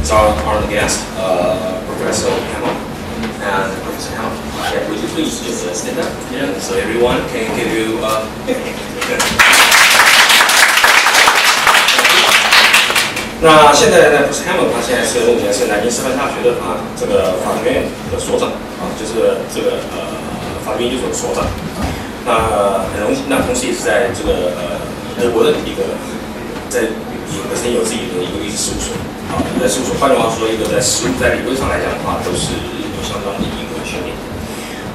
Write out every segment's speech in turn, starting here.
is our honored guest, Professor Hammel. And Professor Hammel, would you please just stand up? Yeah. So everyone can give you. 那现在呢 ，Professor Hammel 他现在目前是南京师范大学的这个法学院的所长就是这个法律研究所的所长。那很荣幸，那同时也是在这个德国的一个本身有自己的一个律师事务所在事务所，换句话说，一个在实务在理论上来讲的话，都是有相当的一个训练。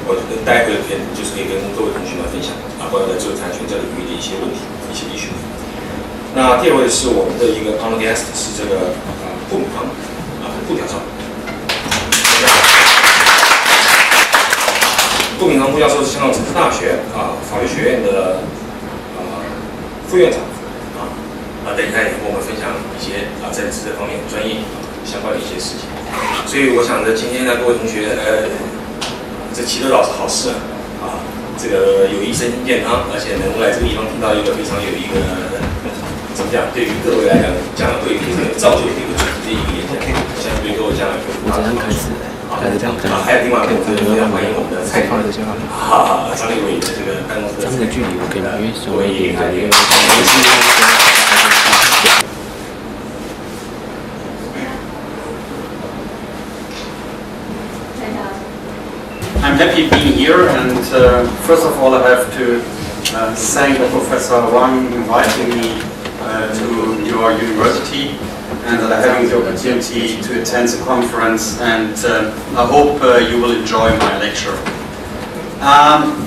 我待会就是可以跟各位同学们分享关于在知识产权这领域的一些问题、一些issue。那第二位是我们的一个 honored guest， 是这个顾敏芳顾教授。顾敏芳顾教授是香港城市大学法律学院的副院长等一下也跟我们分享一些在这方面专业相关的一些事情。所以我想着今天呢，各位同学这祈祷老师好事这个有益身心健康，而且能来这个地方听到一个非常有一个怎么讲，对于各位来讲将来会非常有造就的一个主题的一个演讲，相信对各位将来会非常开始。还有另外一个非常欢迎我们的蔡张立伟的这个办公室的距离我给了，因为所以I'm happy being here, and first of all, I have to thank Professor Wang inviting me to your university, and that I'm having the opportunity to attend the conference, and I hope you will enjoy my lecture.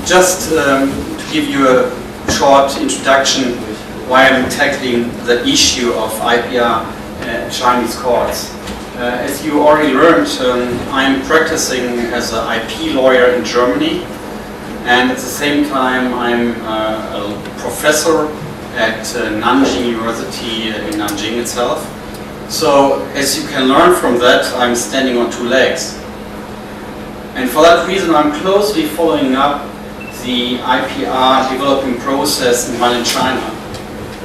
Just to give you a short introduction why I'm tackling the issue of IPR Chinese courts. As you already learned, I'm practicing as an IP lawyer in Germany, and at the same time I'm a professor at Nanjing University in Nanjing itself. So as you can learn from that, I'm standing on two legs. And for that reason, I'm closely following up the IPR developing process in China.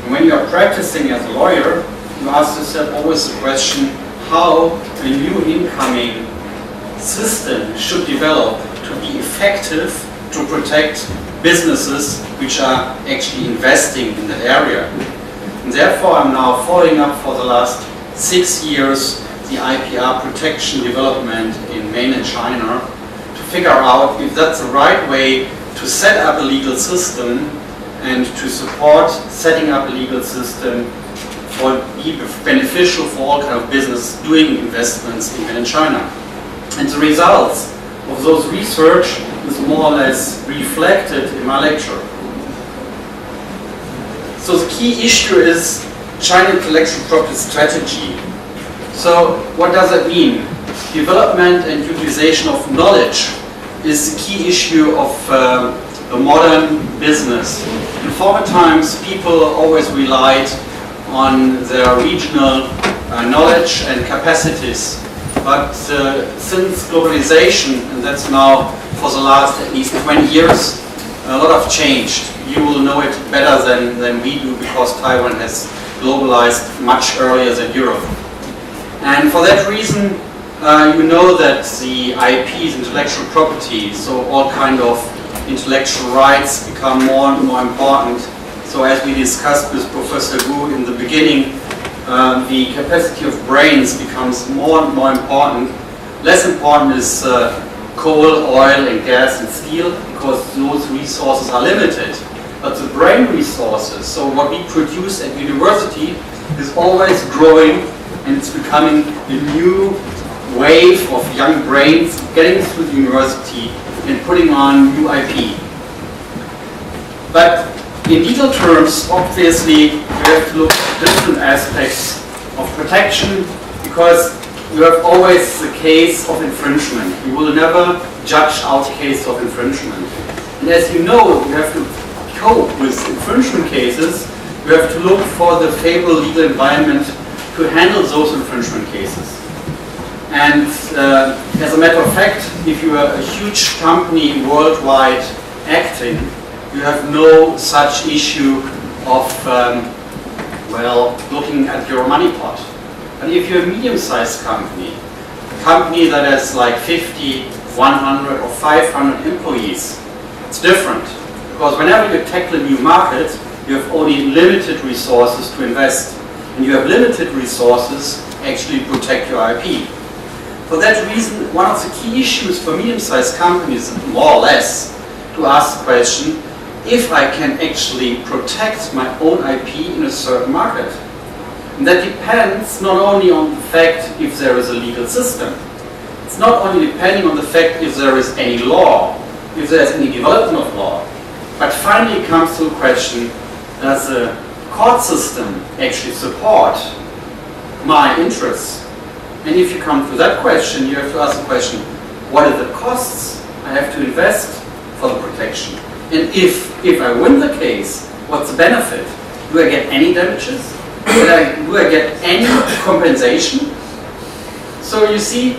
And when you are practicing as a lawyer, you ask yourself always the question, how a new incoming system should develop to be effective to protect businesses which are actually investing in that area. And therefore, I'm now following up for the last 6 years the IPR protection development in mainland China to figure out if that's the right way to set up a legal system and to support setting up a legal system for be beneficial for all kind of business doing investments in mainland China. And the results of those research is more or less reflected in my lecture. So the key issue is China intellectual property strategy. So what does that mean? Development and utilization of knowledge is the key issue of the modern business. In former times, people always relied on their regional knowledge and capacities. But since globalization, and that's now for the last at least 20 years, a lot of changed. You will know it better than we do because Taiwan has globalized much earlier than Europe. And for that reason, you know that the IP is intellectual property, so all kind of intellectual rights become more and more important. So as we discussed with Professor Gu in the beginning, the capacity of brains becomes more and more important. Less important is coal, oil and gas and steel because those resources are limited. But the brain resources, so what we produce at university is always growing and it's becoming a new wave of young brains getting through the university and putting on new IP. But in legal terms, obviously, you have to look at different aspects of protection because you have always the case of infringement. You will never judge out case of infringement. And as you know, you have to cope with infringement cases. You have to look for the favorable legal environment to handle those infringement cases. And as a matter of fact, if you are a huge company worldwide acting, you have no such issue of, looking at your money pot. But But if you're a medium-sized company, a company that has like 50, 100 or 500 employees, it's different. Because whenever you tackle a new market, you have only limited resources to invest. And you have limited resources actually protect your IP. For that reason, one of the key issues for medium-sized companies is more or less to ask the question, if I can actually protect my own IP in a certain market. And that depends not only on the fact if there is a legal system. It's not only depending on the fact if there is any law, if there is any development of law, but finally it comes to the question, does the court system actually support my interests? And if you come to that question, you have to ask the question, what are the costs I have to invest for the protection? And if I win the case, what's the benefit? Do I get any damages? Do I get any compensation? So you see,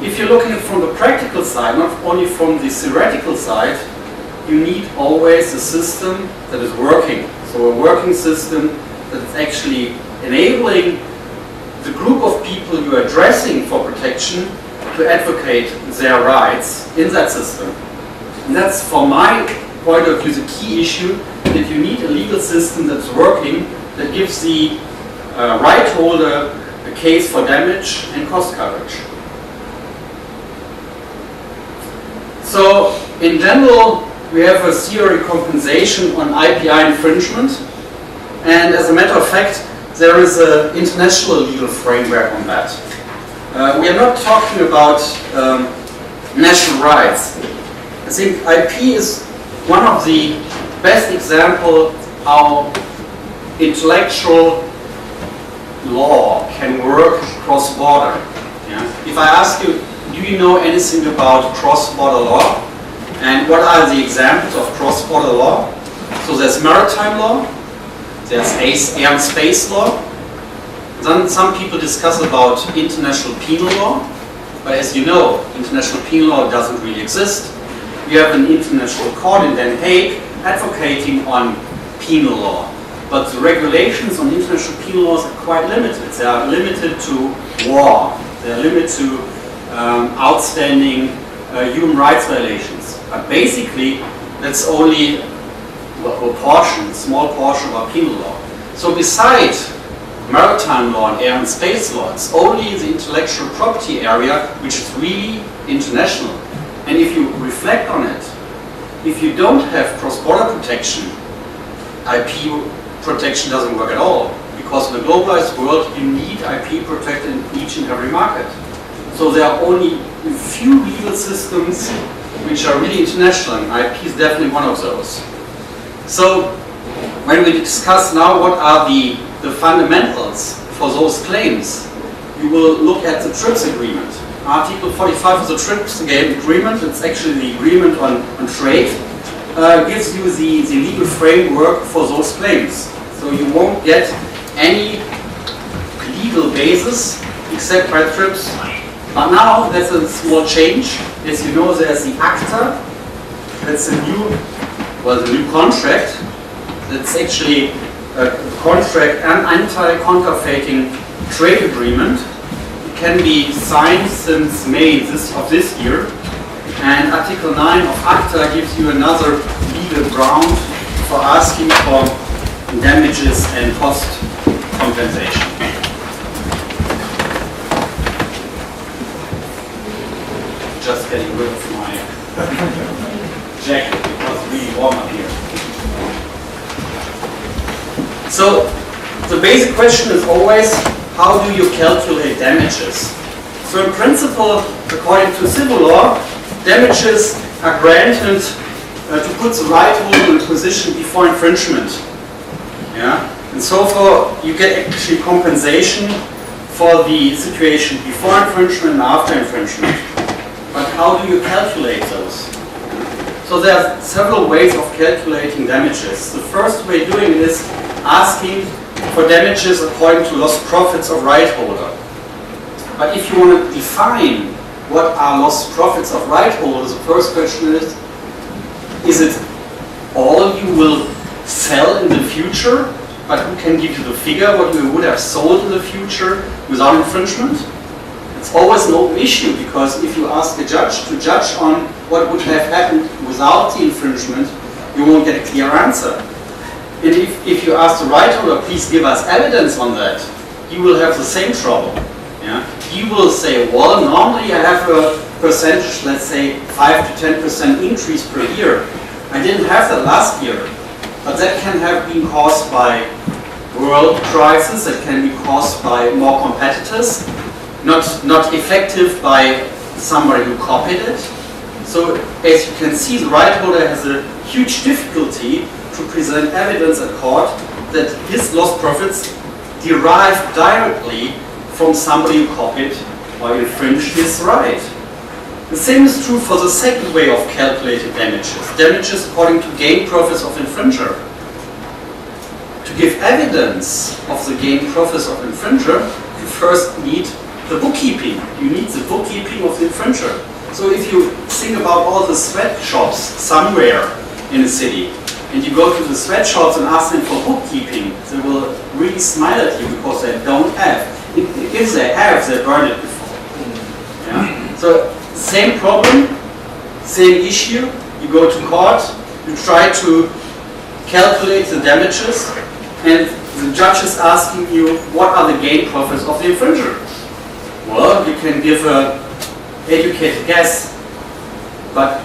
if you're looking at it from the practical side, not only from the theoretical side, you need always a system that is working. So a working system that is actually enabling the group of people you are addressing for protection to advocate their rights in that system. And that's, from my point of view, the key issue, that you need a legal system that's working, that gives the right holder a case for damage and cost coverage. So, in general, we have a theory compensation on IPI infringement, and as a matter of fact, there is an international legal framework on that. We are not talking about national rights. I think IP is one of the best examples how intellectual law can work cross-border. Yeah? If I ask you, do you know anything about cross-border law? And what are the examples of cross-border law? So there's maritime law, there's air and space law. Then some people discuss about international penal law, but as you know, international penal law doesn't really exist. We have an international court in Den Haag advocating on penal law, but the regulations on international penal laws are quite limited. They are limited to war, they are limited to outstanding human rights violations. But basically, that's only a portion, a small portion of our penal law. So besides maritime law and air and space law, it's only the intellectual property area which is really international. And if you reflect on it, if you don't have cross-border protection, IP protection doesn't work at all. Because in a globalized world, you need IP protected in each and every market. So there are only a few legal systems which are really international, and IP is definitely one of those. So when we discuss now what are the fundamentals for those claims, you will look at the TRIPS agreement. Article 45 of the TRIPS agreement, it's actually the agreement on trade, gives you the legal framework for those claims. So you won't get any legal basis except by TRIPS. But now there's a small change. As you know, there's the ACTA. That's the new contract. That's actually a contract and anti-counterfeiting trade agreement. It can be signed since May of this year. And Article 9 of ACTA gives you another legal ground for asking for damages and cost compensation. Just getting rid of my jacket because it's really warm up here. So the basic question is always, how do you calculate damages? So in principle, according to civil law, damages are granted to put the right holder in a position before infringement. Yeah? And so far, you get actually compensation for the situation before infringement and after infringement. But how do you calculate those? So there are several ways of calculating damages. The first way of doing it is asking for damages according to lost profits of right holder. But if you want to define what are lost profits of right holders, the first question is it all you will sell in the future but who can give you the figure what you would have sold in the future without infringement? It's always an open issue, because if you ask a judge to judge on what would have happened without the infringement, you won't get a clear answer. And if you ask the right holder, please give us evidence on that, he will have the same trouble. Yeah? He will say, well, normally I have a percentage, let's say 5 to 10% increase per year. I didn't have that last year, but that can have been caused by world crisis, that can be caused by more competitors, not effective by somebody who copied it. So as you can see, the right holder has a huge difficulty to present evidence at court that his lost profits derive directly from somebody who copied or infringed his right. The same is true for the second way of calculating damages. Damages according to gain profits of infringer. To give evidence of the gain profits of infringer, you first need the bookkeeping. You need the bookkeeping of the infringer. So if you think about all the sweatshops somewhere in a city, and you go to the sweatshops and ask them for bookkeeping, they will really smile at you because they don't have. If they have, they burned it before. Yeah? So same problem, same issue. You go to court, you try to calculate the damages, and the judge is asking you, what are the gain profits of the infringer? Well, you can give an educated guess, but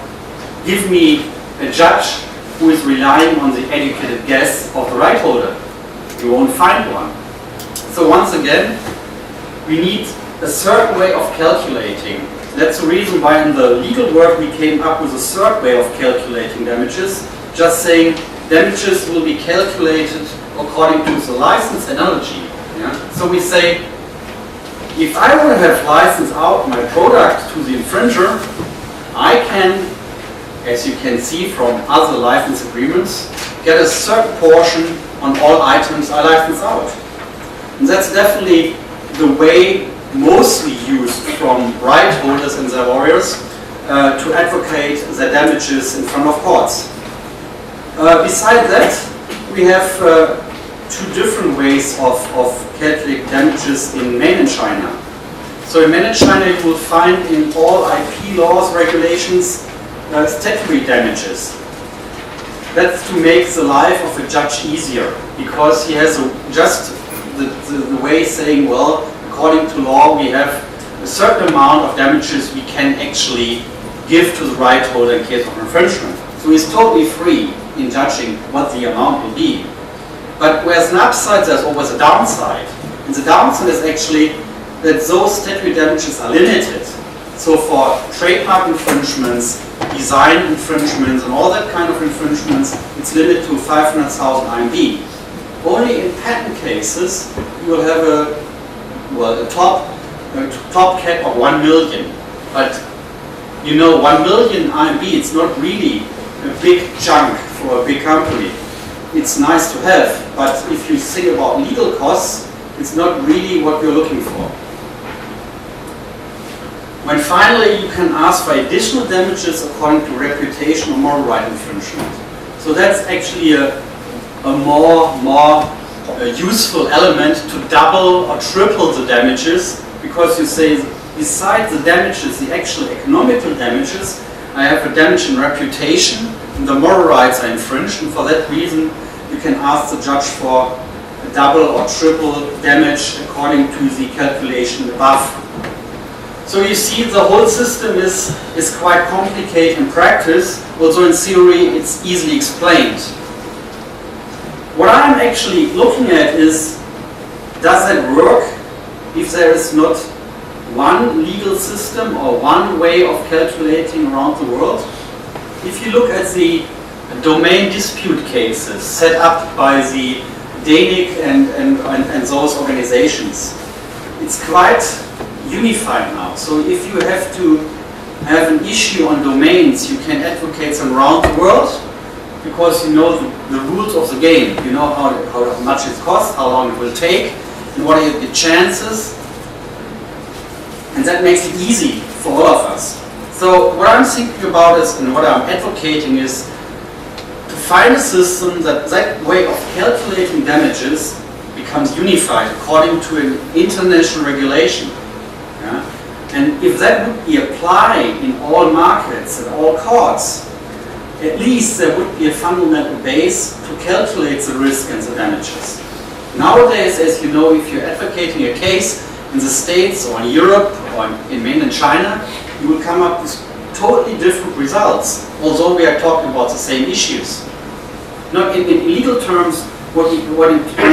give me a judge who is relying on the educated guess of the right holder. You won't find one. So once again, we need a certain way of calculating. That's the reason why in the legal work we came up with a third way of calculating damages, just saying damages will be calculated according to the license analogy. Yeah? So we say, if I would have licensed out my product to the infringer, I can, as you can see from other license agreements, get a certain portion on all items I license out. And that's definitely the way mostly used from right holders and their lawyers to advocate their damages in front of courts. Besides that, we have two different ways of calculating damages in mainland China. So in mainland China you will find in all IP laws, regulations, statutory damages. That's to make the life of a judge easier, because he has just the way saying, well, according to law we have a certain amount of damages we can actually give to the right holder in case of infringement. So he's totally free in judging what the amount will be. But whereas an upside, there's always a downside. And the downside is actually that those statutory damages are limited. So for trademark infringements, design infringements, and all that kind of infringements, it's limited to 500,000 RMB. Only in patent cases, you will have a top cap of 1 million. But you know, 1 million RMB, it's not really a big chunk for a big company. It's nice to have, but if you think about legal costs, it's not really what you're looking for. When finally you can ask for additional damages according to reputation or moral right infringement. So that's actually a more useful element to double or triple the damages, because you say, besides the damages, the actual economical damages, I have a damage in reputation, and the moral rights are infringed, and for that reason you can ask the judge for a double or triple damage according to the calculation above. So you see, the whole system is quite complicated in practice, although in theory it's easily explained. What I'm actually looking at is, does that work if there is not one legal system or one way of calculating around the world? If you look at the domain dispute cases set up by the DANIC and those organizations, it's quite unified now. So if you have to have an issue on domains, you can advocate them around the world, because you know the rules of the game. You know how much it costs, how long it will take, and what are the chances. And that makes it easy for all of us. So what I'm thinking about is, and what I'm advocating is, to find a system that way of calculating damages becomes unified according to an international regulation. Yeah? And if that would be applied in all markets and all courts, at least there would be a fundamental base to calculate the risk and the damages. Nowadays, as you know, if you're advocating a case in the States or in Europe or in mainland China, you will come up with totally different results, although we are talking about the same issues. Now, in legal terms, when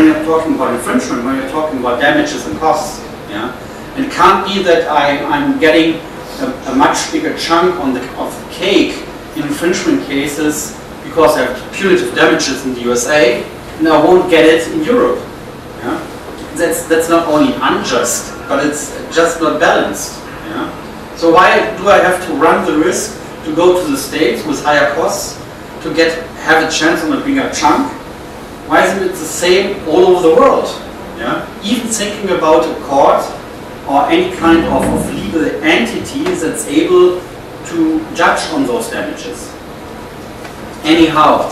you're talking about infringement, when you're talking about damages and costs, yeah, it can't be that I'm getting a much bigger chunk of the cake in infringement cases because I have punitive damages in the USA, and I won't get it in Europe. Yeah? That's not only unjust, but it's just not balanced. Yeah? So why do I have to run the risk to go to the States with higher costs to have a chance on a bigger chunk? Why isn't it the same all over the world? Yeah? Even thinking about a court or any kind of legal entity that's able to judge on those damages. Anyhow,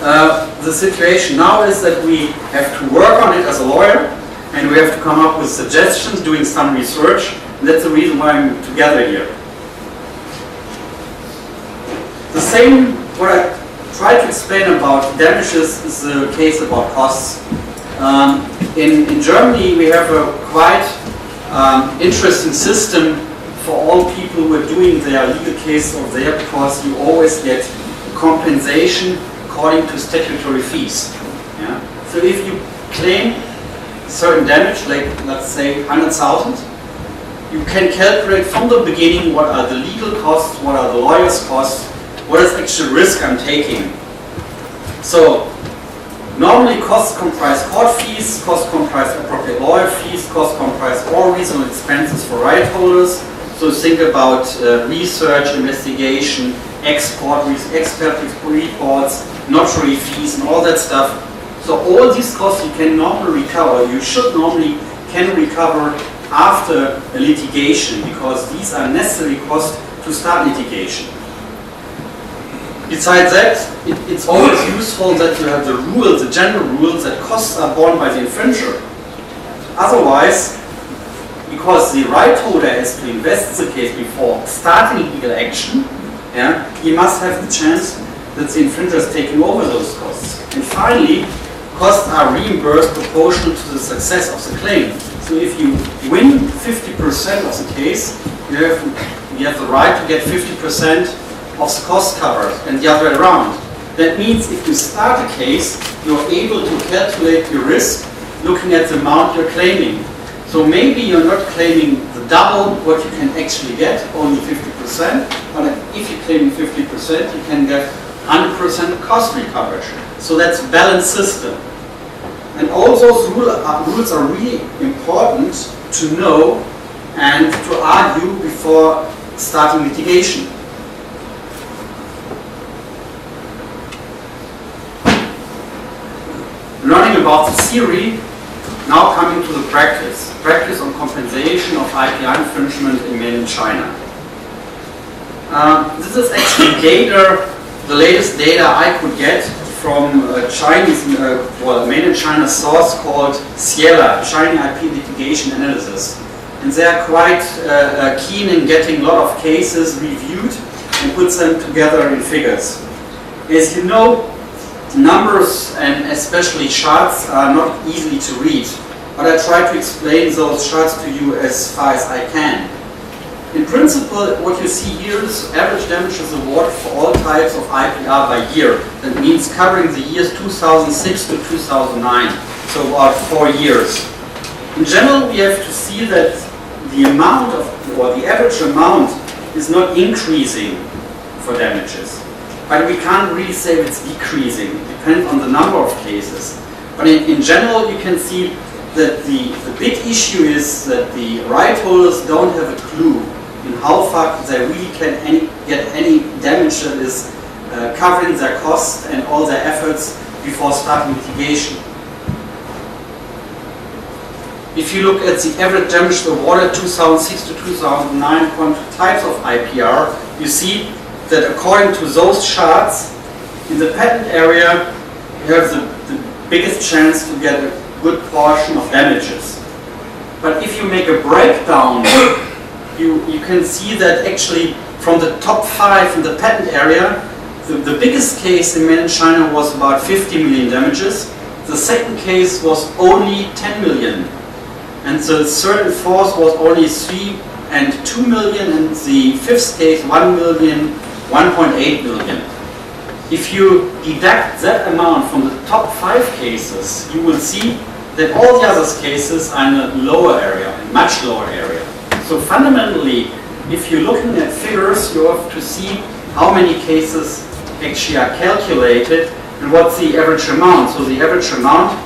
the situation now is that we have to work on it as a lawyer, and we have to come up with suggestions, doing some research, and that's the reason why I'm together here. The same, what I tried to explain about damages is the case about costs. In Germany, we have a quite interesting system for all people who are doing their legal case over there, because you always get compensation according to statutory fees. Yeah? So if you claim certain damage, like let's say 100,000, you can calculate from the beginning what are the legal costs, what are the lawyer's costs, what is actual risk I'm taking. So normally costs comprise court fees, costs comprise appropriate lawyer fees, costs comprise all reasonable expenses for right holders. So think about research, investigation, expert reports, notary fees, and all that stuff. So all these costs you can normally recover. You should normally can recover after a litigation, because these are necessary costs to start litigation. Besides that, it's always useful that you have the rules, the general rules, that costs are borne by the infringer. Otherwise, because the right holder has to invest the case before starting legal action, yeah, he must have the chance that the infringer is taking over those costs. And finally, costs are reimbursed proportional to the success of the claim. So if you win 50% of the case, you have the right to get 50% of the cost covered, and the other way around. That means if you start a case, you're able to calculate your risk looking at the amount you're claiming. So maybe you're not claiming the double what you can actually get, only 50%, but if you're claiming 50%, you can get 100% cost recoverage. So that's a balanced system. And all those rules are really important to know and to argue before starting litigation. Learning about the theory, now coming to the practice on compensation of IPR infringement in mainland China. This is actually data, the latest data I could get from a Chinese, mainland China source called Ciela, China IP Litigation Analysis. And they are quite keen in getting a lot of cases reviewed and put them together in figures. As you know, numbers and especially charts are not easy to read, but I try to explain those charts to you as far as I can. In principle, what you see here is average damages awarded for all types of IPR by year. That means covering the years 2006 to 2009, so about 4 years. In general, we have to see that the amount of, or the average amount is not increasing for damages. But we can't really say it's decreasing. It depends on the number of cases. But in general, you can see that the big issue is that the right holders don't have a clue in how far they really can get any damage that is covering their costs and all their efforts before starting litigation. If you look at the average damage awarded 2006 to 2009 types of IPR, you see that according to those charts, In the patent area, you have the biggest chance to get a good portion of damages. But if you make a breakdown, you can see that actually from the top 5 in the patent area, the biggest case in mainland China was about 50 million damages. The second case was only 10 million. And the third and fourth was only 3 and 2 million, and the fifth case 1 million, 1.8 million. If you deduct that amount from the top 5 cases, you will see that all the other cases are in a lower area, a much lower area. So fundamentally, if you're looking at figures, you have to see how many cases actually are calculated and what's the average amount. So the average amount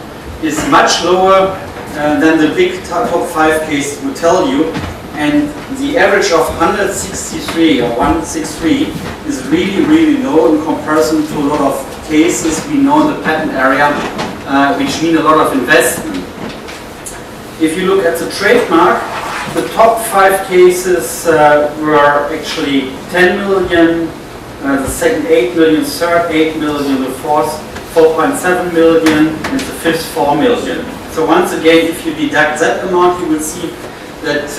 is much lower than the big top 5 cases would tell you, and the average of 163 or 163 is really, really low in comparison to a lot of cases we know in the patent area, which mean a lot of investment. If you look at the trademark, the top 5 cases were actually 10 million, the second 8 million, third 8 million, the fourth 4.7 million, and the fifth 4 million. So once again, if you deduct that amount, you will see that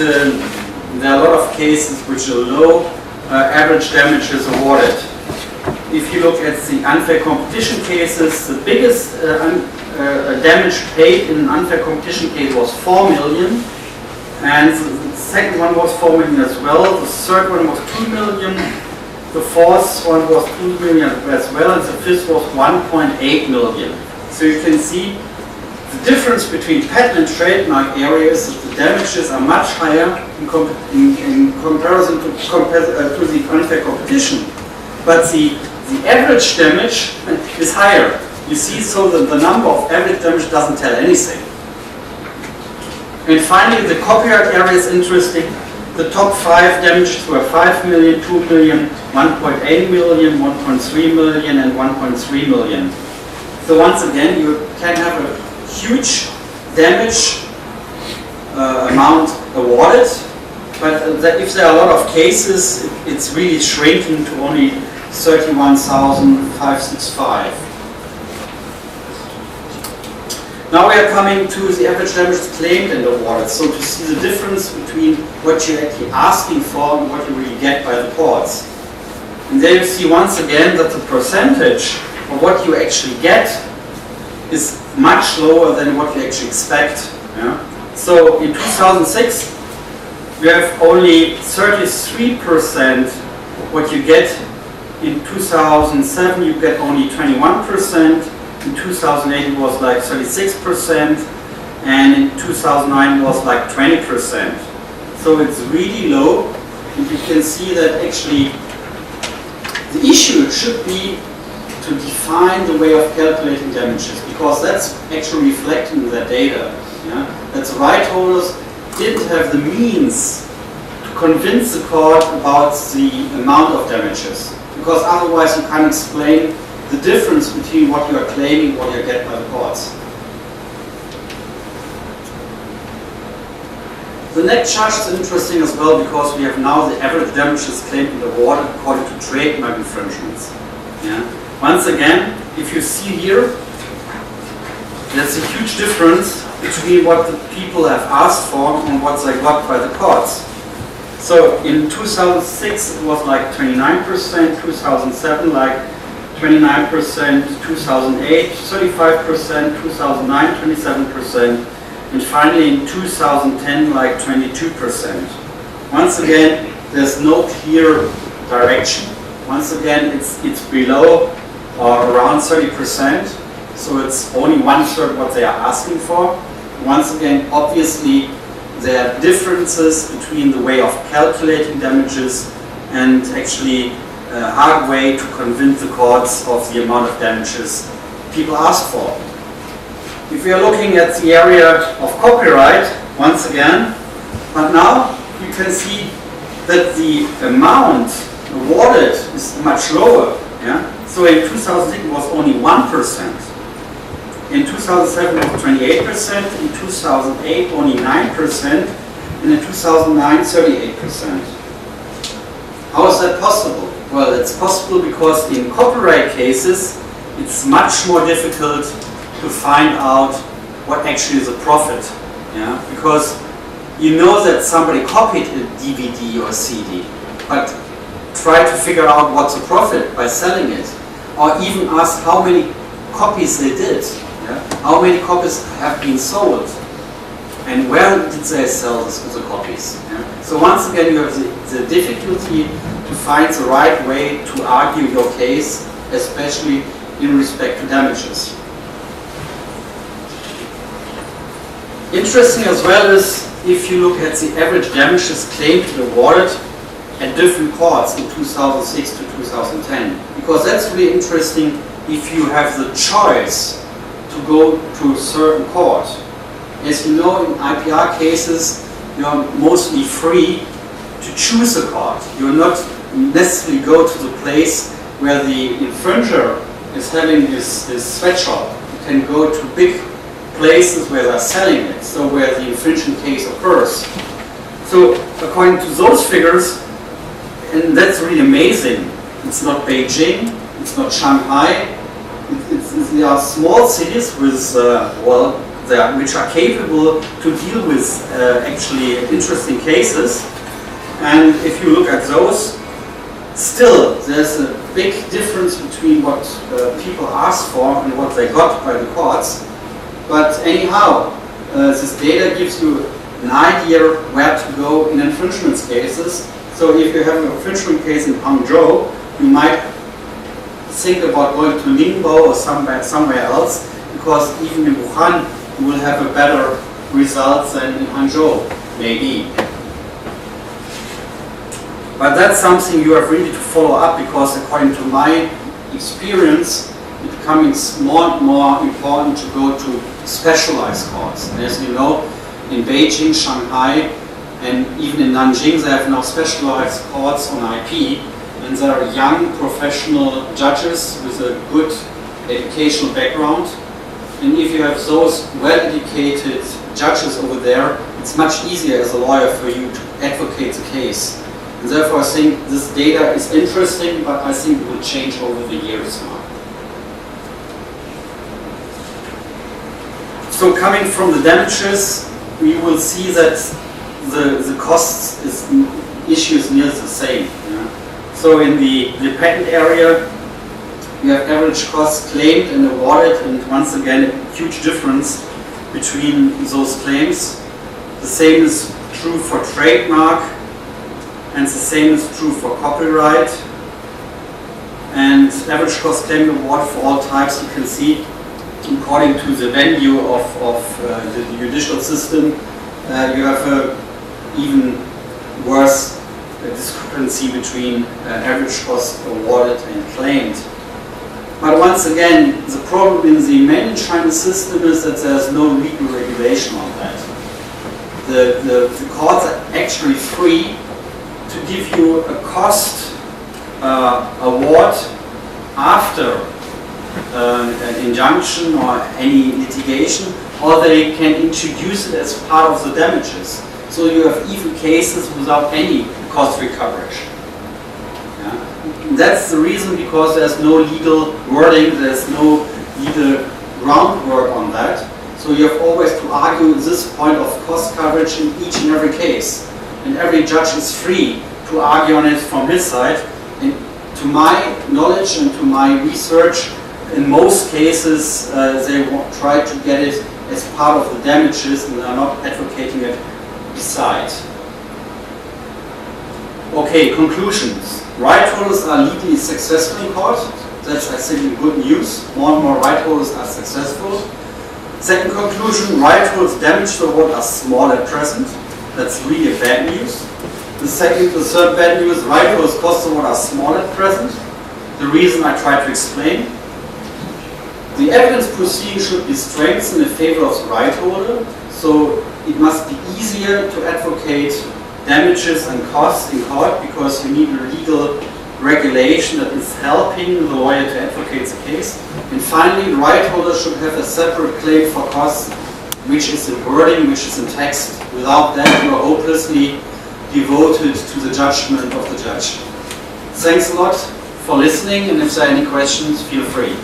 there are a lot of cases which are low average damages awarded. If you look at the unfair competition cases, the biggest damage paid in an unfair competition case was 4 million, and the second one was 4 million as well, the third one was 2 million, the fourth one was 2 million as well, and the fifth was 1.8 million. So you can see the difference between patent and trademark areas is that the damages are much higher in comparison to the unfair competition, but the average damage is higher. You see, so that the number of average damage doesn't tell anything. And finally, the copyright area is interesting. The top 5 damages were 5 million, 2 million, 1.8 million, 1.3 million, and 1.3 million. So once again, you can have a huge damage amount awarded, but if there are a lot of cases, it's really shrinking to only 31,565. Now we are coming to the average damages claimed and awarded, so to see the difference between what you're actually asking for and what you really get by the courts. And there you see once again that the percentage of what you actually get is much lower than what you actually expect. Yeah? So in 2006, we have only 33% what you get. In 2007, you get only 21%. In 2008, it was like 36%. And in 2009, it was like 20%. So it's really low. And you can see that actually the issue should be to define the way of calculating damages, because that's actually reflecting the data. Yeah? That the right holders didn't have the means to convince the court about the amount of damages, because otherwise you can't explain the difference between what you are claiming and what you get by the courts. The next charge is interesting as well, because we have now the average damages claimed and awarded according to trademark infringements. Yeah? Once again, if you see here, there's a huge difference between what the people have asked for and what they got by the courts. So in 2006 it was like 29%, 2007 like 29%, 2008 35%, 2009 27%, and finally in 2010 like 22%. Once again, there's no clear direction. Once again, it's below or around 30%, so it's only 1/3 what they are asking for. Once again, obviously, there are differences between the way of calculating damages and actually a hard way to convince the courts of the amount of damages people ask for. If we are looking at the area of copyright, once again, but now you can see that the amount awarded is much lower. Yeah? So in 2006 it was only 1%. In 2007 it was 28%, in 2008 only 9%, and in 2009 38%. How is that possible? Well, it's possible because in copyright cases, it's much more difficult to find out what actually is a profit. Yeah? Because you know that somebody copied a DVD or CD, but try to figure out what's a profit by selling it. Or even ask how many copies they did. Yeah? How many copies have been sold? And where did they sell the copies? Yeah? So once again, you have the difficulty to find the right way to argue your case, especially in respect to damages. Interesting as well is if you look at the average damages claimed and awarded at different courts in 2006 to 2010. Because that's really interesting if you have the choice to go to a certain court. As you know, in IPR cases, you are mostly free to choose a court. You will not necessarily go to the place where the infringer is having his sweatshop. You can go to big places where they're selling it, so where the infringement case occurs. So according to those figures, and that's really amazing, it's not Beijing, it's not Shanghai, they are small cities with, which are capable to deal with actually interesting cases. And if you look at those, still there's a big difference between what people ask for and what they got by the courts. But anyhow, this data gives you an idea where to go in infringement cases. So if you have an infringement case in Hangzhou, you might think about going to Ningbo or somewhere else, because even in Wuhan you will have a better result than in Hangzhou, maybe. But that's something you have really to follow up, because according to my experience, it's becoming more and more important to go to specialized courts. And as you know, in Beijing, Shanghai, and even in Nanjing, they have now specialized courts on IP, and there are young professional judges with a good educational background. And if you have those well-educated judges over there, it's much easier as a lawyer for you to advocate the case. And therefore I think this data is interesting, but I think it will change over the years now. So coming from the damages, we will see that the costs issue is nearly the same. Yeah? So in the patent area, you have average costs claimed and awarded, and once again a huge difference between those claims. The same is true for trademark, and the same is true for copyright. And average cost claimed and awarded for all types, you can see, according to the venue of the judicial system, you have a even worse discrepancy between average cost awarded and claimed. But once again, the problem in the mainland Chinese system is that there's no legal regulation on that. The courts are actually free to give you a cost award after an injunction or any litigation, or they can introduce it as part of the damages. So you have even cases without any cost recovery. Yeah? That's the reason, because there's no legal wording, there's no legal groundwork on that. So you have always to argue this point of cost coverage in each and every case. And every judge is free to argue on it from his side. And to my knowledge and to my research, in most cases they try to get it as part of the damages and are not advocating it beside. Okay, conclusions. Right holders are legally successful in court. That's, I think, good news. More and more right holders are successful. Second conclusion, right holders damage to award are small at present. That's really bad news. The third bad news, right holders cost award are small at present. The reason I try to explain. The evidence proceeding should be strengthened in favor of the right holder, so it must be easier to advocate damages and costs in court, because you need a legal regulation that is helping the lawyer to advocate the case. And finally, the right holder should have a separate claim for costs, which is in wording, which is in text. Without that, you are hopelessly devoted to the judgment of the judge. Thanks a lot for listening, and if there are any questions, feel free.